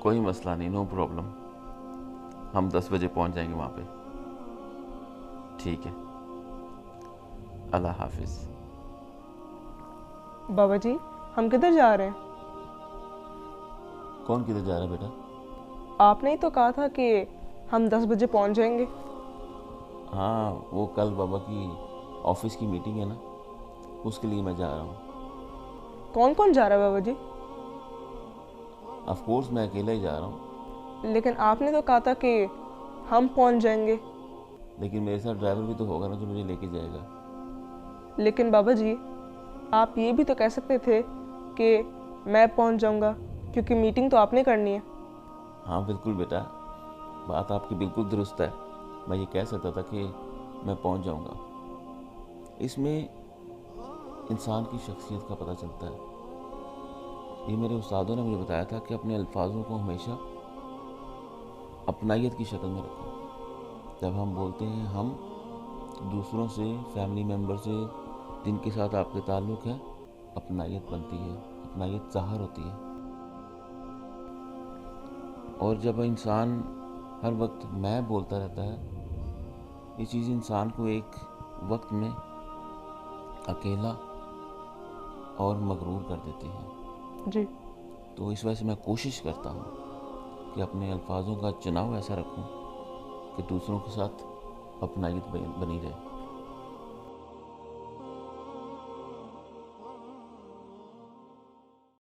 कोई मसला नहीं, नो प्रॉब्लम। हम 10 बजे पहुंच जाएंगे वहाँ पे। ठीक है, अल्लाह हाफिज़। बाबा जी, हम किधर जा रहे हैं? कौन किधर जा रहा है बेटा? आपने ही तो कहा था कि हम 10 बजे पहुंच जाएंगे। हाँ, वो कल बाबा की ऑफिस की मीटिंग है ना, उसके लिए मैं जा रहा हूँ। कौन कौन जा रहा है बाबा जी? ऑफ कोर्स मैं अकेला ही जा रहा हूँ। लेकिन आपने तो कहा था कि हम पहुंच जाएंगे। लेकिन मेरे साथ ड्राइवर भी तो होगा ना, जो मुझे लेके जाएगा। लेकिन बाबा जी, आप ये भी तो कह सकते थे कि मैं पहुंच जाऊंगा, क्योंकि मीटिंग तो आपने करनी है। हाँ बिल्कुल बेटा, बात आपकी बिल्कुल दुरुस्त है। मैं ये कह सकता था कि मैं पहुंच जाऊंगा। इसमें इंसान की शख्सियत का पता चलता है। ये मेरे उस्तादों ने मुझे बताया था कि अपने अल्फाजों को हमेशा अपनायत की शक्ल में रखो। जब हम बोलते हैं हम, तो दूसरों से, फैमिली मेम्बर से, जिनके साथ आपके ताल्लुक़ है, अपनायत बनती है, अपनायत ज़ाहिर होती है। और जब इंसान हर वक्त मैं बोलता रहता है, ये चीज़ इंसान को एक वक्त में अकेला और मगरूर कर देती है। जी। तो इस वजह से मैं कोशिश करता हूँ कि अपने अल्फाजों का चुनाव ऐसा रखूँ कि दूसरों के साथ अपनायत बनी रहे।